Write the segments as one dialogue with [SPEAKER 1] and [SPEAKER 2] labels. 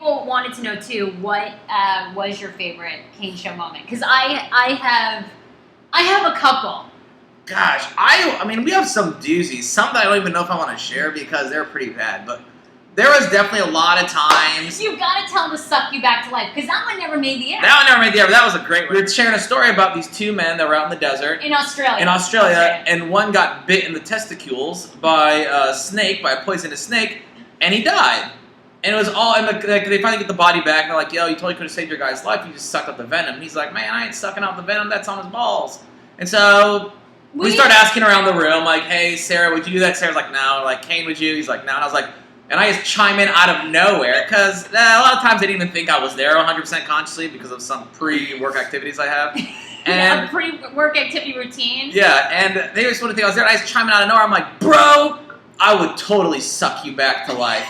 [SPEAKER 1] People wanted to know too what was your favorite Kane show moment, because I have a couple.
[SPEAKER 2] Gosh, I mean, we have some doozies. Some that I don't even know if I want to share because they're pretty bad. But there was definitely a lot of times.
[SPEAKER 1] You gotta tell them to suck you back to life, because that one never made the air.
[SPEAKER 2] That one never made the air. But that was a great one. We were sharing a story about these two men that were out in the desert.
[SPEAKER 1] In Australia.
[SPEAKER 2] And one got bit in the testicles by a snake, by a poisonous snake, and he died. And it was all, and they finally get the body back, and they're like, yo, you totally could have saved your guy's life, you just sucked up the venom. And he's like, man, I ain't sucking out the venom, that's on his balls. And so we start asking around the room, like, hey, Sarah, would you do that? Sarah's like, no. Like, Kane, would you? He's like, no. And I was like, and I just chime in out of nowhere, because a lot of times they didn't even think I was there 100% consciously because of some pre-work activities I have. And
[SPEAKER 1] a pre-work activity routine.
[SPEAKER 2] Yeah, and they just wouldn't think I was there, and I just chime in out of nowhere. I'm like, bro, I would totally suck you back to life.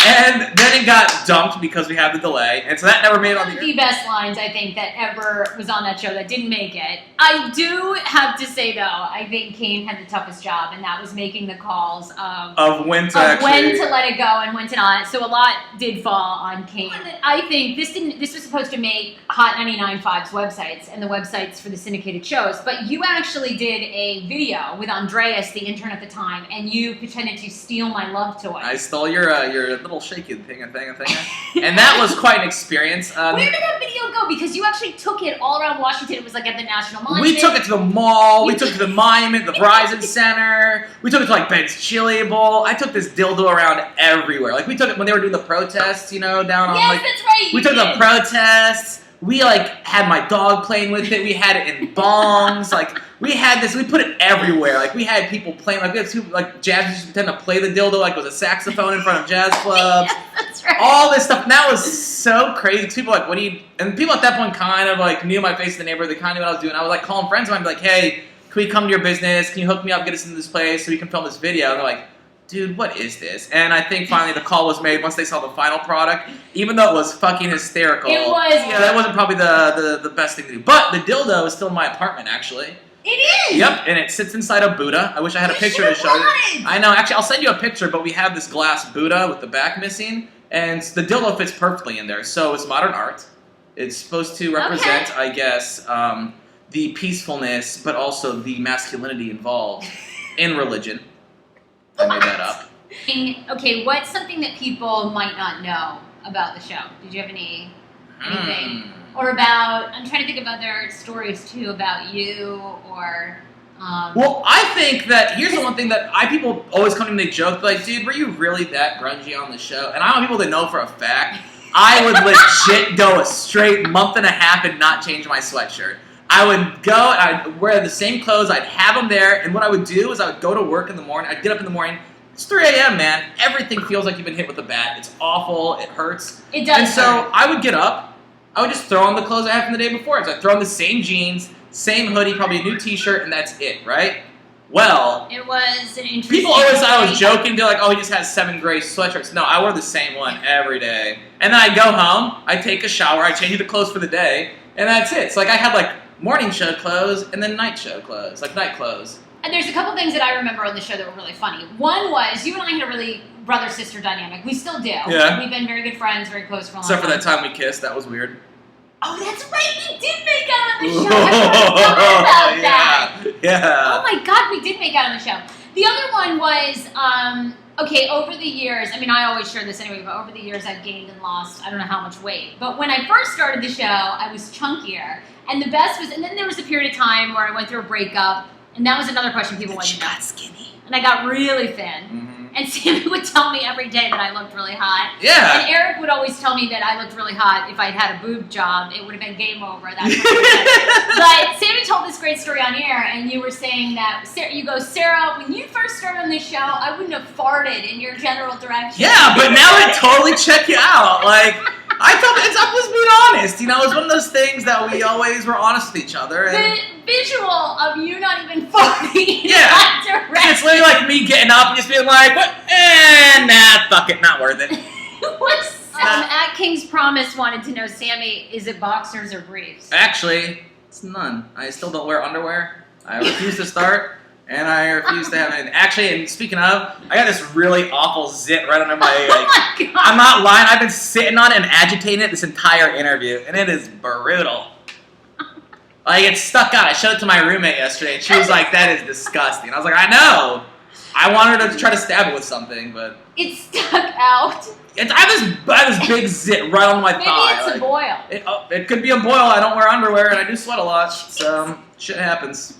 [SPEAKER 2] And then it got dumped because we had the delay, and so that never made it on the air.
[SPEAKER 1] One of the best lines, I think, that ever was on that show that didn't make it. I do have to say, though, I think Kane had the toughest job, and that was making the calls
[SPEAKER 2] of when to
[SPEAKER 1] let it go and when to not. So a lot did fall on Kane. I think this was supposed to make Hot 99.5's websites and the websites for the syndicated shows, but you actually did a video with Andreas, the intern at the time, and you pretended to steal my love toy.
[SPEAKER 2] I stole your little shaky thing, and that was quite an experience.
[SPEAKER 1] Where did that video go? Because you actually took it all around Washington. It was like at the National Monument.
[SPEAKER 2] We took it to the mall. We took it to the monument, the Verizon Center. We took it to like Ben's Chili Bowl. I took this dildo around everywhere. Like we took it when they were doing the protests, down on
[SPEAKER 1] Yes, that's right.
[SPEAKER 2] We took the protests. We had my dog playing with it. We had it in bongs. We had this. We put it everywhere. We had people playing. We had people jazz musicians pretend to play the dildo like it was a saxophone in front of jazz clubs.
[SPEAKER 1] Yes, that's right.
[SPEAKER 2] All this stuff. And that was so crazy. People what do you? And people at that point kind of knew my face in the neighborhood. They kind of knew what I was doing. I was calling friends of mine, like, hey, can we come to your business? Can you hook me up, get us into this place so we can film this video? And they're like, dude, what is this? And I think finally the call was made once they saw the final product, even though it was fucking hysterical.
[SPEAKER 1] It was.
[SPEAKER 2] Yeah, that wasn't probably the best thing to do. But the dildo is still in my apartment, actually.
[SPEAKER 1] It is!
[SPEAKER 2] Yep, and it sits inside a Buddha. I wish I had a picture to show you. I know, actually, I'll send you a picture, but we have this glass Buddha with the back missing, and the dildo fits perfectly in there. So it's modern art. It's supposed to represent, I guess, the peacefulness, but also the masculinity involved in religion. I made that up.
[SPEAKER 1] Okay, what's something that people might not know about the show? Did you have anything? Or about, I'm trying to think of other stories too about you or...
[SPEAKER 2] Well, I think that, here's the one thing that people always come to me and they joke, like, dude, were you really that grungy on the show? And I want people to know for a fact, I would legit go a straight month and a half and not change my sweatshirt. I would go, I'd wear the same clothes, I'd have them there, and what I would do is I would go to work in the morning, I'd get up in the morning, it's 3 a.m., man, everything feels like you've been hit with a bat, it's awful, it hurts.
[SPEAKER 1] It does.
[SPEAKER 2] And so I would get up, I would just throw on the clothes I had from the day before, so I'd throw on the same jeans, same hoodie, probably a new t-shirt, and that's it, right? Well,
[SPEAKER 1] it was an interesting...
[SPEAKER 2] People always thought I was joking, they're like, oh, he just has 7 gray sweatshirts. No, I wore the same one every day. And then I go home, I take a shower, I change the clothes for the day, and that's it. So I had morning show clothes and then night show clothes, night clothes.
[SPEAKER 1] And there's a couple things that I remember on the show that were really funny. One was, you and I had a really brother-sister dynamic. We still do.
[SPEAKER 2] Yeah.
[SPEAKER 1] We've been very good friends, very close for a long time.
[SPEAKER 2] Except for that time we kissed, that was weird.
[SPEAKER 1] Oh, that's right, we did make out on the show. I forgot about that.
[SPEAKER 2] Yeah.
[SPEAKER 1] Oh my God, we did make out on the show. The other one was, okay, over the years, I always share this anyway, but over the years I've gained and lost, I don't know how much weight. But when I first started the show, I was chunkier. And the best was, and then there was a period of time where I went through a breakup, and that was another question people wanted to know.
[SPEAKER 2] She got skinny.
[SPEAKER 1] And I got really thin.
[SPEAKER 2] Mm-hmm.
[SPEAKER 1] And Sammy would tell me every day that I looked really hot.
[SPEAKER 2] Yeah.
[SPEAKER 1] And Eric would always tell me that I looked really hot. If I'd had a boob job, it would have been game over. But Sammy told this great story on air, and you were saying that, you go, Sarah, when you first started on this show, I wouldn't have farted in your general direction.
[SPEAKER 2] Yeah, but now I totally check you out. I told you, I'm just being honest. It was one of those things that we always were honest with each other. And
[SPEAKER 1] the visual of you not even farting in
[SPEAKER 2] yeah.
[SPEAKER 1] that direction.
[SPEAKER 2] It's literally like me getting up and just being like, what? Nah, fuck it, not worth it.
[SPEAKER 1] At King's Promise wanted to know, Sammy, is it boxers or briefs?
[SPEAKER 2] Actually, it's none. I still don't wear underwear. I refuse to start. And I refuse to have it. Actually, and speaking of, I got this really awful zit right under my
[SPEAKER 1] Oh my God.
[SPEAKER 2] I'm not lying. I've been sitting on it and agitating it this entire interview, and it is brutal. Like, it's stuck out. I showed it to my roommate yesterday, and she was like, that is disgusting. I was like, I know. I wanted her to try to stab it with something, but...
[SPEAKER 1] It's stuck out.
[SPEAKER 2] I have this big zit right on my
[SPEAKER 1] Maybe
[SPEAKER 2] thigh.
[SPEAKER 1] it's a boil.
[SPEAKER 2] It could be a boil. I don't wear underwear, and I do sweat a lot, so shit happens.